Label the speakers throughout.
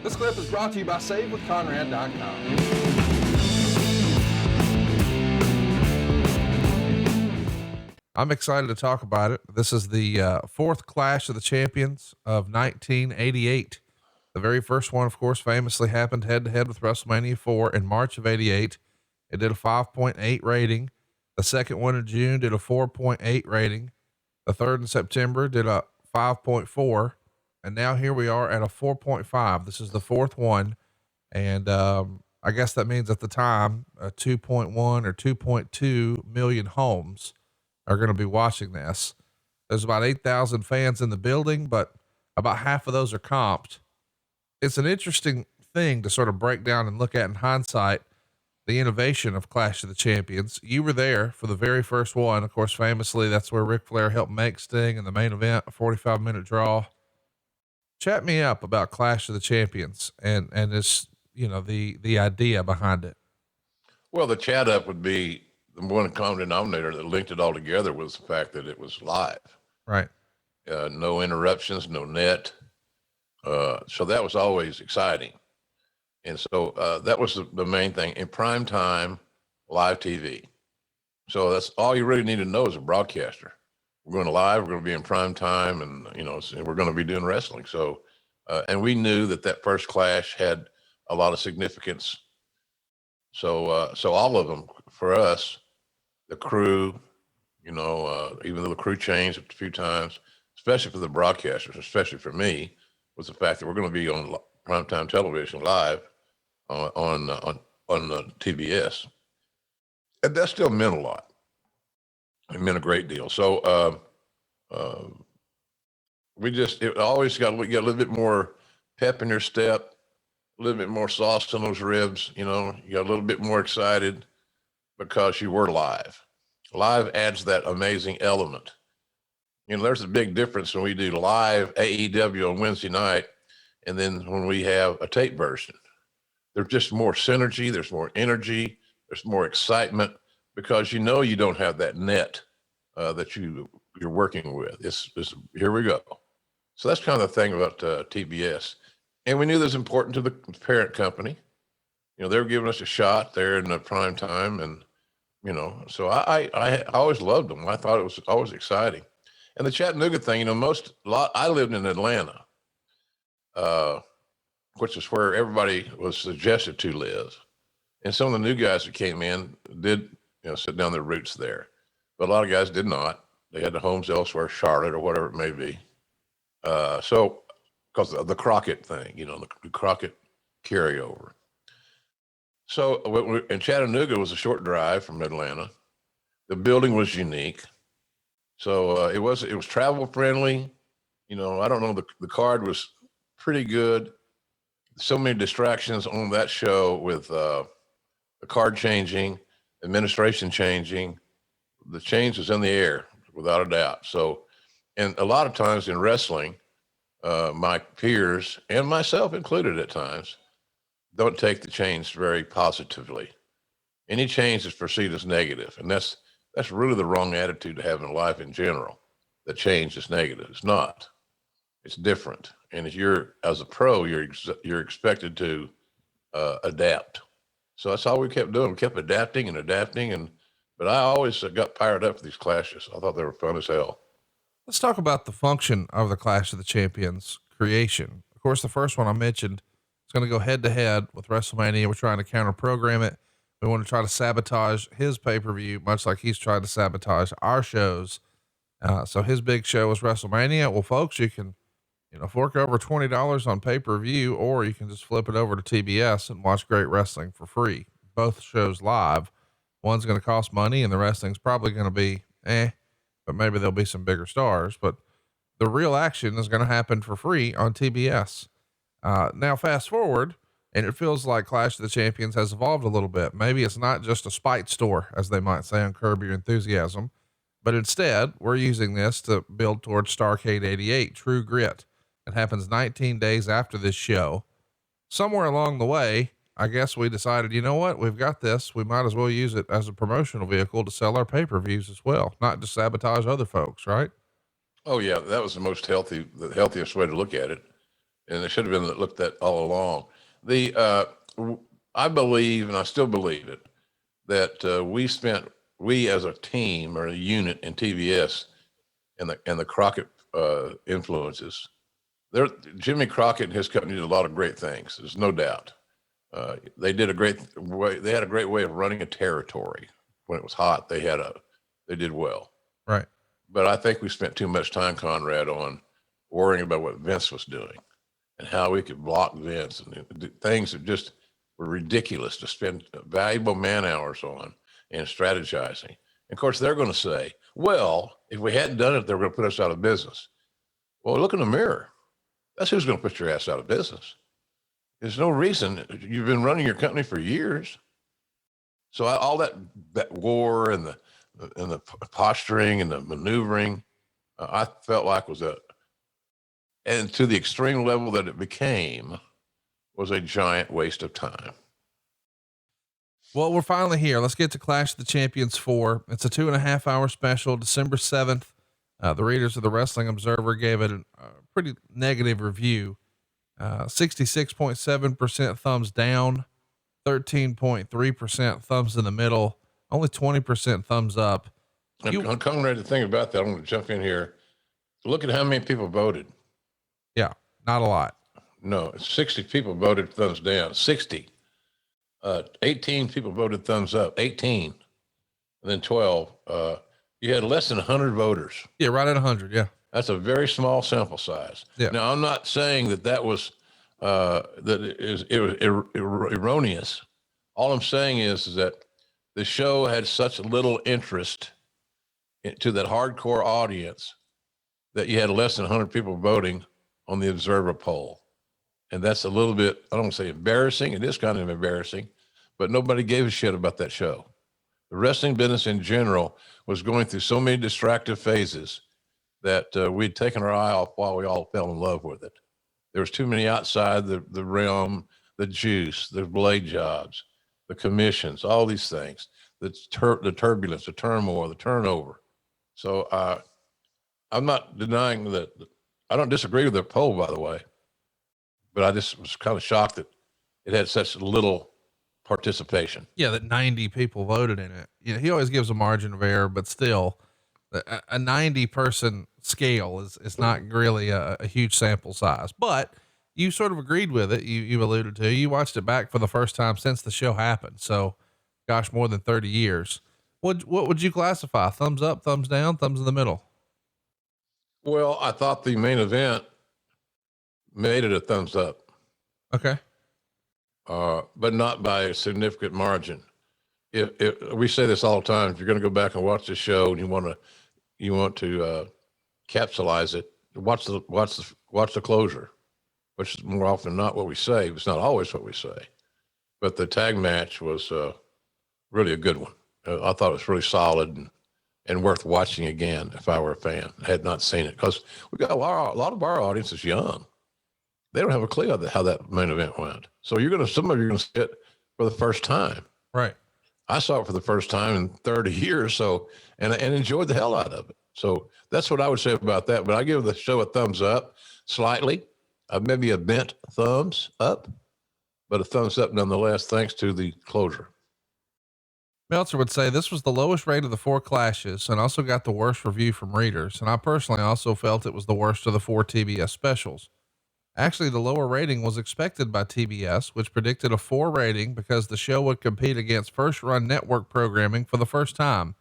Speaker 1: This clip is brought to you by SaveWithConrad.com.
Speaker 2: I'm excited to talk about it. This is the fourth Clash of the Champions of 1988. The very first one, of course, famously happened head to head with WrestleMania 4 in March of 88. It did a 5.8 rating. The second one in June did a 4.8 rating. The third in September did a 5.4. And now here we are at a 4.5. This is the fourth one. And, I guess that means at the time, 2.1 or 2.2 million homes are going to be watching this. There's about 8,000 fans in the building, but about half of those are comped. It's an interesting thing to sort of break down and look at in hindsight, the innovation of Clash of the Champions. You were there for the very first one. Of course, famously, that's where Ric Flair helped make Sting in the main event, a 45-minute draw. Chat me up about Clash of the Champions and this, the idea behind it.
Speaker 3: Well, the chat up would be the one common denominator that linked it all together was the fact that it was live.
Speaker 2: Right.
Speaker 3: No interruptions, no net. So that was always exciting. And so that was the main thing in prime time, live TV. So that's all you really need to know as a broadcaster. We're going to live, we're going to be in prime time, and, we're going to be doing wrestling. So, and we knew that first clash had a lot of significance. So all of them for us, the crew, even though the crew changed a few times, especially for the broadcasters, especially for me, was the fact that we're going to be on primetime television live on TBS. And that still meant a lot. It meant a great deal. So it always got to get a little bit more pep in your step, a little bit more sauce in those ribs. You got a little bit more excited because you were live. Live adds that amazing element. There's a big difference when we do live AEW on Wednesday night and then when we have a tape version. There's just more synergy, there's more energy, there's more excitement because you don't have that net that you're working with. It's here we go. So that's kind of the thing about TBS. And we knew this was important to the parent company. They were giving us a shot there in the prime time. And, so I always loved them. I thought it was always exciting. And the Chattanooga thing, I lived in Atlanta, which is where everybody was suggested to live. And some of the new guys that came in did, sit down their roots there. But a lot of guys did not. They had the homes elsewhere, Charlotte or whatever it may be. So because of the Crockett thing, the Crockett carryover. So and Chattanooga was a short drive from Atlanta. The building was unique. So it was travel friendly. I don't know, the card was pretty good. So many distractions on that show with the card changing, administration changing. The change was in the air without a doubt. So, and a lot of times in wrestling, my peers and myself included at times don't take the change very positively. Any change is perceived as negative, and that's really the wrong attitude to have in life in general. That change is negative. It's not. It's different. And as a pro, you're expected to adapt. So that's all we kept doing. We kept adapting, but I always got fired up for these clashes. I thought they were fun as hell.
Speaker 2: Let's talk about the function of the Clash of the Champions creation. Of course, the first one I mentioned, it's going to go head to head with WrestleMania. We're trying to counter program it. We want to try to sabotage his pay-per-view, much like he's tried to sabotage our shows. So his big show was WrestleMania. Well, folks, you can, fork over $20 on pay-per-view, or you can just flip it over to TBS and watch great wrestling for free. Both shows live. One's going to cost money and the wrestling's probably going to be, but maybe there'll be some bigger stars, but the real action is going to happen for free on TBS. Now fast forward, and it feels like Clash of the Champions has evolved a little bit. Maybe it's not just a spite store, as they might say on Curb Your Enthusiasm, but instead we're using this to build towards Starrcade 88, True Grit. It happens 19 days after this show. Somewhere along the way, I guess we decided, you know what, we've got this. We might as well use it as a promotional vehicle to sell our pay-per-views as well, not to sabotage other folks, right?
Speaker 3: Oh yeah. That was the healthiest way to look at it. and it should have been looked at all along. I believe, and I still believe it, that we as a team or a unit in TBS and the Crockett influences. Jimmy Crockett and his company did a lot of great things. There's no doubt. They did a great way. They had a great way of running a territory. When it was hot, they did well.
Speaker 2: Right.
Speaker 3: But I think we spent too much time, Conrad, on worrying about what Vince was doing and how we could block Vince and things that just were ridiculous to spend valuable man hours on and strategizing. And of course, they're going to say, well, if we hadn't done it, they were going to put us out of business. Well, look in the mirror. That's who's going to put your ass out of business. There's no reason. You've been running your company for years. So all that war and the posturing and the maneuvering, I felt like and to the extreme level that it became, was a giant waste of time.
Speaker 2: Well, we're finally here. Let's get to Clash of the Champions 4. It's a 2.5 hour special, December 7th. The readers of the Wrestling Observer gave it a pretty negative review. 66.7% thumbs down, 13.3% thumbs in the middle, only 20% thumbs up.
Speaker 3: Conrad, the thing about that, I'm going to jump in here. Look at how many people voted.
Speaker 2: Yeah, not a lot.
Speaker 3: No, 60 people voted thumbs down. 60. 18 people voted thumbs up. 18. And then 12. You had less than 100 voters.
Speaker 2: Yeah, right at 100. Yeah.
Speaker 3: That's a very small sample size.
Speaker 2: Yeah.
Speaker 3: Now, I'm not saying that was it was erroneous. All I'm saying is that the show had such little interest to that hardcore audience that you had less than 100 people voting on the Observer poll. And that's a little bit, I don't want to say embarrassing. It is kind of embarrassing, but nobody gave a shit about that show. The wrestling business in general was going through so many distractive phases that we'd taken our eye off while we all fell in love with it. There was too many outside the realm, the juice, the blade jobs, the commissions, all these things, the turbulence, the turmoil, the turnover. So I'm not denying that. I don't disagree with the poll, by the way, but I just was kind of shocked that it had such little participation.
Speaker 2: Yeah, that 90 people voted in it. You know, he always gives a margin of error, but still, a 90 person scale is not really a huge sample size. But you sort of agreed with it. You alluded to. You watched it back for the first time since the show happened. So, gosh, more than 30 years. What would you classify? Thumbs up, thumbs down, thumbs in the middle?
Speaker 3: Well, I thought the main event made it a thumbs up.
Speaker 2: Okay.
Speaker 3: But not by a significant margin. If we say this all the time, if you're going to go back and watch the show and you want to capsulize it, watch the closure, which is more often not what we say. It's not always what we say, but the tag match was really a good one. I thought it was really solid and worth watching again if I were a fan. I had not seen it because we got a lot of our audience is young. They don't have a clue how that main event went. So some of you are going to see it for the first time.
Speaker 2: Right.
Speaker 3: I saw it for the first time in 30 years. So, and enjoyed the hell out of it. So that's what I would say about that. But I give the show a thumbs up slightly, maybe a bent thumbs up, but a thumbs up nonetheless, thanks to the closure.
Speaker 2: Meltzer would say this was the lowest rate of the 4 clashes and also got the worst review from readers. And I personally also felt it was the worst of the 4 TBS specials. Actually, the lower rating was expected by TBS, which predicted a 4 rating because the show would compete against first run network programming for the first time,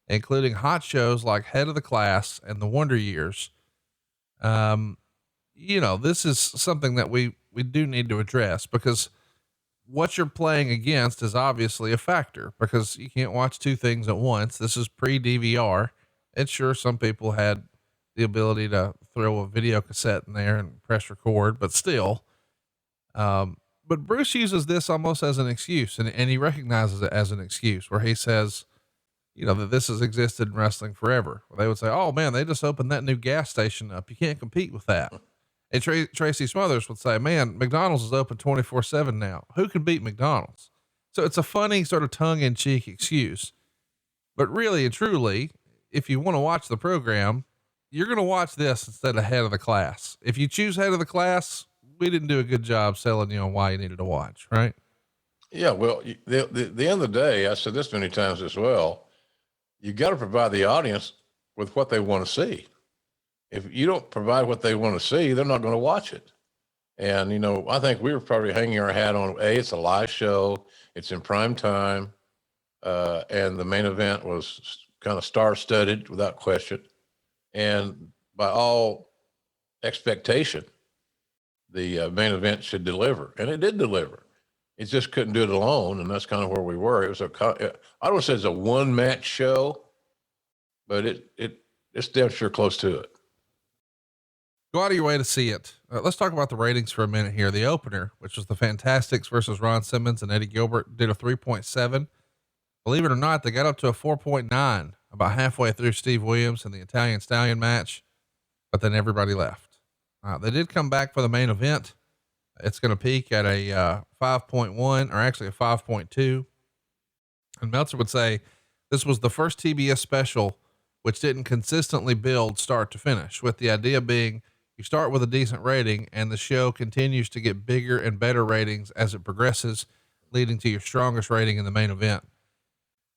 Speaker 2: including hot shows like Head of the Class and the Wonder Years. This is something that we do need to address because what you're playing against is obviously a factor because you can't watch 2 things at once. This is pre-DVR. And sure, some people had the ability to throw a video cassette in there and press record, but still, but Bruce uses this almost as an excuse and he recognizes it as an excuse where he says, that this has existed in wrestling forever. Where they would say, oh man, they just opened that new gas station up. You can't compete with that. And Tracy Smothers would say, man, McDonald's is open 24/7 now. Who can beat McDonald's? So it's a funny sort of tongue in cheek excuse, but really and truly, if you want to watch the program, you're going to watch this instead of Head of the Class. If you choose Head of the Class, we didn't do a good job selling you on why you needed to watch, right?
Speaker 3: Yeah. Well, the end of the day, I said this many times as well. You got to provide the audience with what they want to see. If you don't provide what they want to see, they're not going to watch it. And, I think we were probably hanging our hat on, it's a live show. It's in prime time. And the main event was kind of star-studded without question. And by all expectation, the main event should deliver. And it did deliver. It just couldn't do it alone. And that's kind of where we were. It was I don't say it's a one-match show, but it's damn sure close to it.
Speaker 2: Go out of your way to see it. Let's talk about the ratings for a minute here. The opener, which was the Fantastics versus Ron Simmons and Eddie Gilbert, did a 3.7. Believe it or not, they got up to a 4.9 about halfway through Steve Williams and the Italian Stallion match, but then everybody left. They did come back for the main event. It's going to peak at a 5.1 or actually a 5.2. And Meltzer would say this was the first TBS special which didn't consistently build start to finish, with the idea being you start with a decent rating and the show continues to get bigger and better ratings as it progresses, leading to your strongest rating in the main event.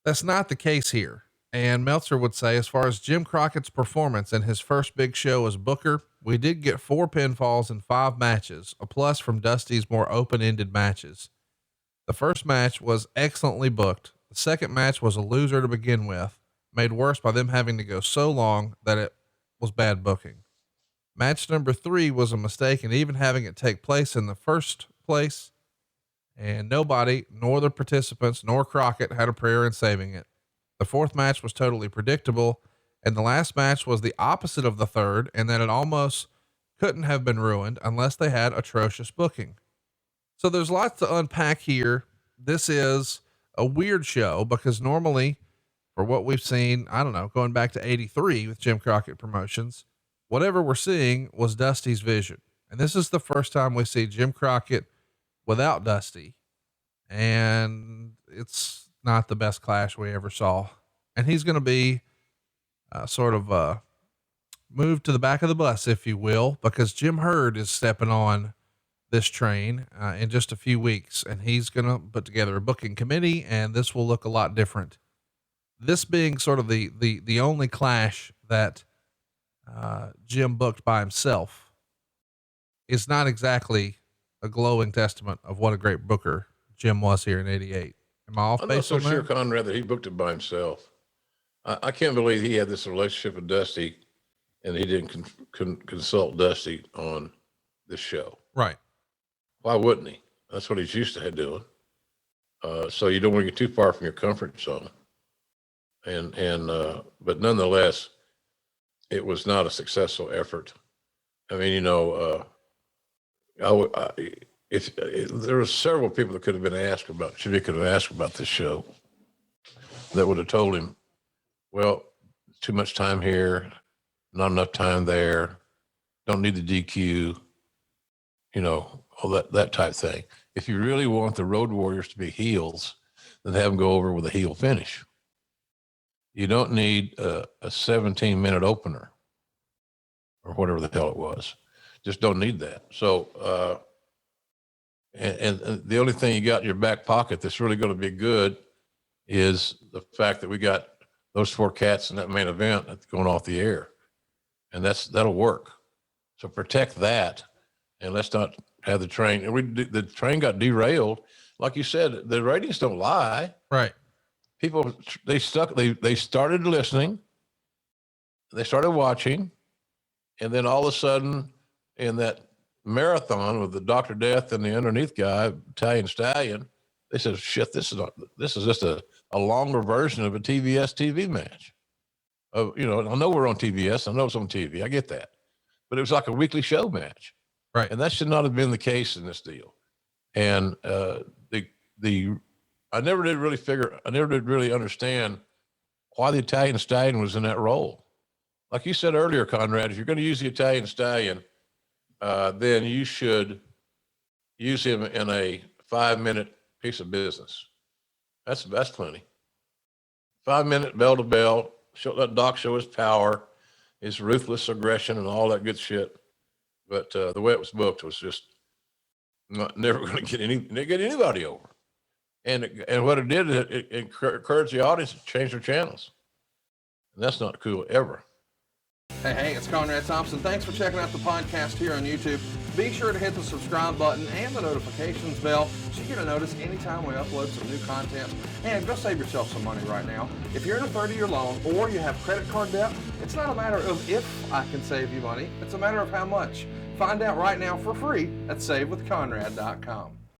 Speaker 2: That's not the case here. And Meltzer would say, as far as Jim Crockett's performance in his first big show as Booker, we did get 4 pinfalls in 5 matches, a plus from Dusty's more open-ended matches. The first match was excellently booked. The second match was a loser to begin with, made worse by them having to go so long that it was bad booking. Match number 3 was a mistake in even having it take place in the first place, and nobody, nor the participants, nor Crockett had a prayer in saving it. The fourth match was totally predictable, and the last match was the opposite of the third, and that it almost couldn't have been ruined unless they had atrocious booking. So there's lots to unpack here. This is a weird show because normally, for what we've seen, I don't know, going back to 83 with Jim Crockett Promotions, whatever we're seeing was Dusty's vision. And this is the first time we see Jim Crockett without Dusty. And it's not the best clash we ever saw. And he's going to be moved to the back of the bus, if you will, because Jim Hurd is stepping on this train in just a few weeks, and he's going to put together a booking committee, and this will look a lot different. This being sort of the only clash that Jim booked by himself is not exactly a glowing testament of what a great booker Jim was here in 88. Am I off
Speaker 3: I'm
Speaker 2: base
Speaker 3: not so
Speaker 2: on
Speaker 3: sure,
Speaker 2: that?
Speaker 3: Conrad, that he booked it by himself. I can't believe he had this relationship with Dusty and he didn't consult Dusty on this show.
Speaker 2: Right.
Speaker 3: Why wouldn't he? That's what he's used to doing. So you don't want to get too far from your comfort zone. But nonetheless, it was not a successful effort. I mean, there were several people that could have been asked about, this show that would have told him, well, too much time here, not enough time there, don't need the DQ, all that type thing. If you really want the Road Warriors to be heels, then have them go over with a heel finish. You don't need a 17-minute opener or whatever the hell it was. Just don't need that. So, and the only thing you got in your back pocket that's really going to be good is the fact that we got those 4 cats in that main event that's going off the air, and that'll work. So protect that, and let's not have the train. The train got derailed, like you said. The ratings don't lie.
Speaker 2: Right.
Speaker 3: People, they started listening, they started watching, and then all of a sudden, in that marathon with the Dr. Death and the underneath guy, Italian Stallion, they said, shit, this is just a longer version of a TBS TV match. I know we're on TBS. I know it's on TV. I get that. But it was like a weekly show match.
Speaker 2: Right.
Speaker 3: And that should not have been the case in this deal. And I never did really understand why the Italian Stallion was in that role. Like you said earlier, Conrad, if you're going to use the Italian Stallion, then you should use him in a 5-minute piece of business. That's plenty. 5-minute bell to bell. Let Doc show his power, his ruthless aggression, and all that good shit. But the way it was booked was just never going to get anybody over. And what it did is it encouraged the audience to change their channels. And that's not cool ever.
Speaker 1: Hey, it's Conrad Thompson. Thanks for checking out the podcast here on YouTube. Be sure to hit the subscribe button and the notifications bell so you get a notice anytime we upload some new content. And go save yourself some money right now. If you're in a 30-year loan or you have credit card debt, it's not a matter of if I can save you money. It's a matter of how much. Find out right now for free at SaveWithConrad.com.